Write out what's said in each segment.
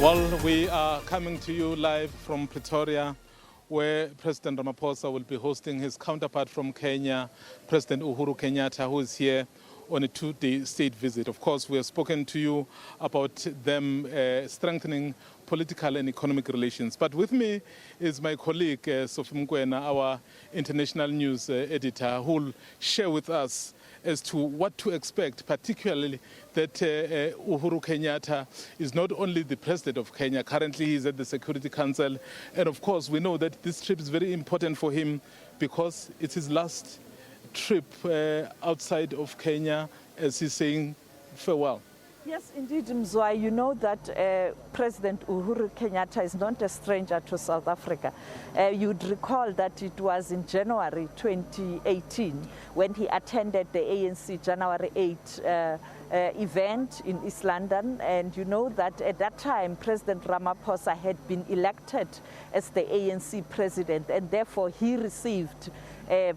Well, we are coming to you live from Pretoria, where President Ramaphosa will be hosting his counterpart from Kenya, President Uhuru Kenyatta, who is here on a two-day state visit. Of course, we have spoken to you about them strengthening political and economic relations. But with me is my colleague, Sophie Mkwena, our international news editor, who will share with us as to what to expect, particularly that Uhuru Kenyatta is not only the president of Kenya, currently he's at the Security Council, and of course we know that this trip is very important for him because it's his last trip outside of Kenya as he's saying farewell. Yes, indeed, Mzwai. You know that President Uhuru Kenyatta is not a stranger to South Africa. You'd recall that it was in January 2018 when he attended the ANC January 8 event in East London. And you know that at that time, President Ramaphosa had been elected as the ANC president, and therefore he received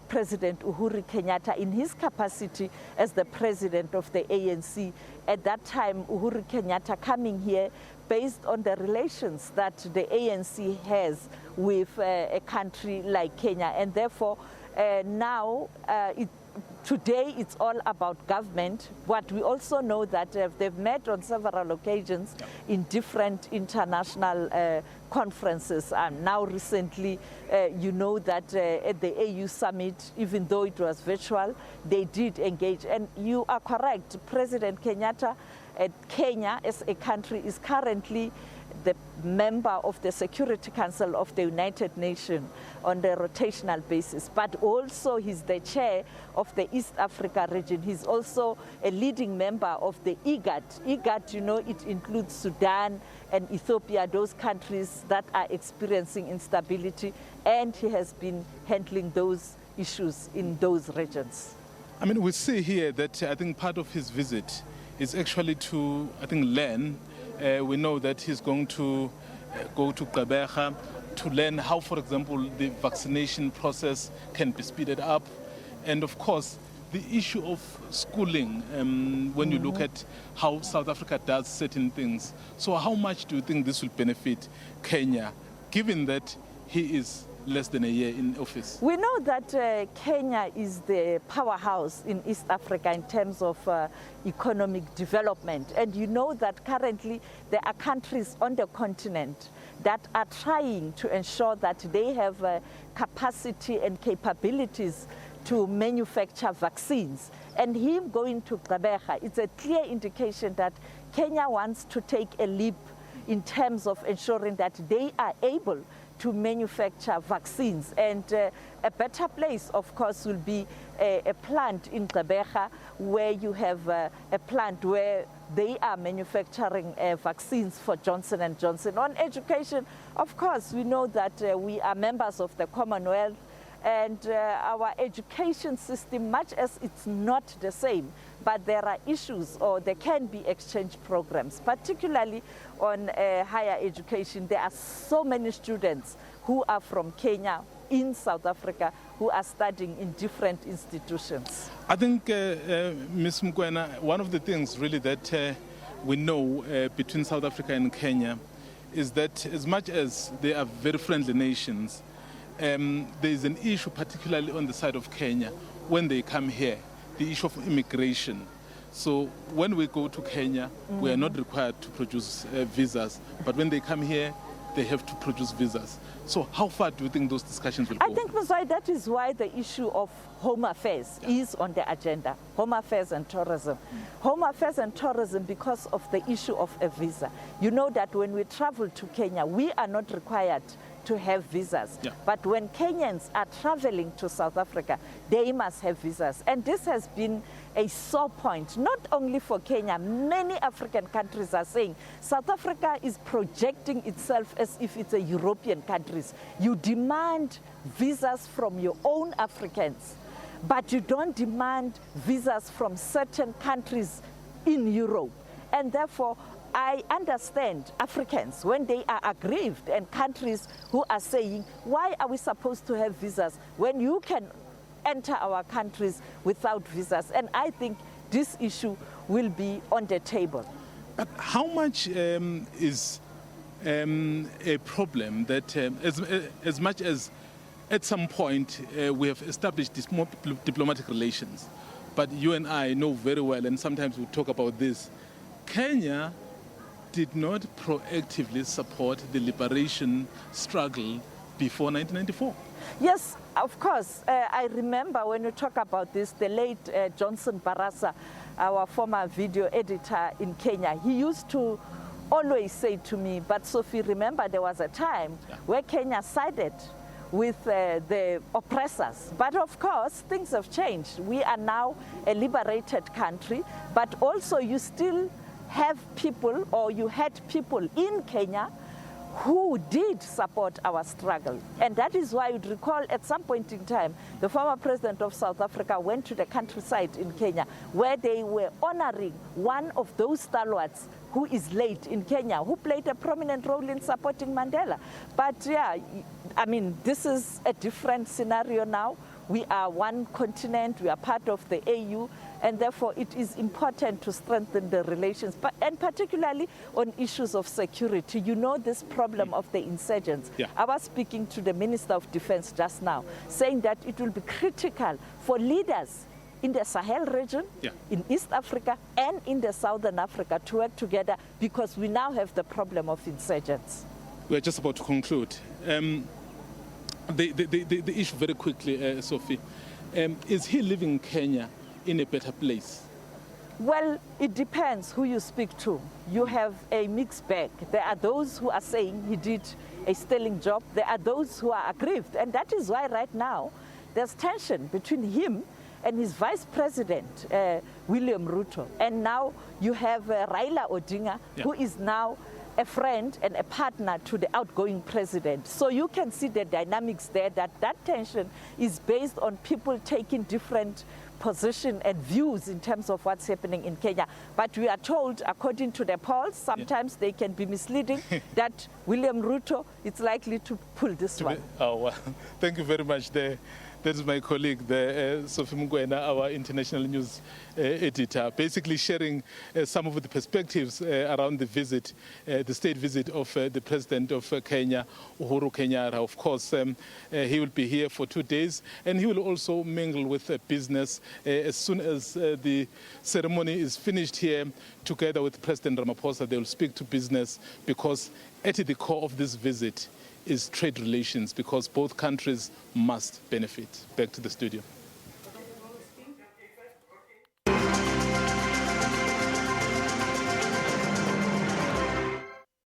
President Uhuru Kenyatta in his capacity as the president of the ANC. At that time, Uhuru Kenyatta coming here based on the relations that the ANC has with a country like Kenya. And therefore, now today it's all about government, but we also know that they've met on several occasions in different international conferences. And now recently, you know that at the AU summit, even though it was virtual, they did engage. And you are correct, President Kenyatta at Kenya as a country is currently the member of the Security Council of the United Nations on the rotational basis, but also he's the chair of the East Africa region. He's also a leading member of the IGAD. IGAD, you know, it includes Sudan and Ethiopia, those countries that are experiencing instability, and he has been handling those issues in those regions. I mean, we see here that I think part of his visit is actually to, I think, learn. We know that he's going to go to Gqeberha to learn how, for example, the vaccination process can be speeded up. And of course, the issue of schooling, when you look at how South Africa does certain things. So how much do you think this will benefit Kenya, given that he is less than a year in office? We know that Kenya is the powerhouse in East Africa in terms of economic development. And you know that currently there are countries on the continent that are trying to ensure that they have capacity and capabilities to manufacture vaccines. And him going to Gqeberha, it's a clear indication that Kenya wants to take a leap in terms of ensuring that they are able to manufacture vaccines. And a better place, of course, will be a plant in Gqeberha where you have a plant where they are manufacturing vaccines for Johnson & Johnson. On education, of course, we know that we are members of the Commonwealth, and our education system, much as it's not the same, but there are issues, or there can be exchange programs, particularly on higher education. There are so many students who are from Kenya in South Africa who are studying in different institutions. I think, Ms. Mkwena, one of the things really that we know between South Africa and Kenya is that as much as they are very friendly nations, there is an issue, particularly on the side of Kenya, when they come here, the issue of immigration. So when we go to Kenya, we are not required to produce visas, but when they come here, they have to produce visas. So how far do you think those discussions will go? I think, Mzwai, that is why the issue of Home Affairs is on the agenda. Home Affairs and tourism. Home Affairs and tourism because of the issue of a visa. You know that when we travel to Kenya, we are not required to have visas. But when Kenyans are traveling to South Africa, they must have visas. And this has been a sore point, not only for Kenya. Many African countries are saying South Africa is projecting itself as if it's a European country. You demand visas from your own Africans, but you don't demand visas from certain countries in Europe. And therefore, I understand Africans when they are aggrieved, and countries who are saying, why are we supposed to have visas when you can enter our countries without visas? And I think this issue will be on the table. But how much is a problem that as much as at some point we have established this more diplomatic relations, but you and I know very well, and sometimes we talk about this, Kenya did not proactively support the liberation struggle before 1994. Yes, of course. I remember when you talk about this, the late Johnson Barasa, our former video editor in Kenya, he used to always say to me, but Sophie, remember there was a time where Kenya sided with the oppressors. But of course, things have changed. We are now a liberated country, but also you still have people, or you had people in Kenya who did support our struggle. And that is why you'd recall at some point in time, the former president of South Africa went to the countryside in Kenya where they were honoring one of those stalwarts who is late in Kenya, who played a prominent role in supporting Mandela. But yeah, I mean, this is a different scenario now. We are one continent, we are part of the AU, and therefore it is important to strengthen the relations, and particularly on issues of security. You know this problem of the insurgents. Yeah. I was speaking to the Minister of Defense just now, saying that it will be critical for leaders in the Sahel region, in East Africa, and in the Southern Africa to work together, because we now have the problem of insurgents. We're just about to conclude. The issue very quickly, Sophie, is he leaving Kenya in a better place? Well, it depends who you speak to. You have a mixed bag. There are those who are saying he did a sterling job. There are those who are aggrieved. And that is why right now there's tension between him and his vice president, William Ruto. And now you have Raila Odinga, who is now a friend and a partner to the outgoing president. So you can see the dynamics there, that tension is based on people taking different position and views in terms of what's happening in Kenya. But we are told, according to the polls, sometimes they can be misleading, that William Ruto is likely to pull this one. Oh, well, thank you very much. That is my colleague, Sophie Mngwena, our international news editor, basically sharing some of the perspectives around the visit, the state visit of the President of Kenya, Uhuru Kenyatta. Of course, he will be here for 2 days, and he will also mingle with business as soon as the ceremony is finished here. Together with President Ramaphosa, they will speak to business, because at the core of this visit is trade relations, because both countries must benefit. Back to the studio.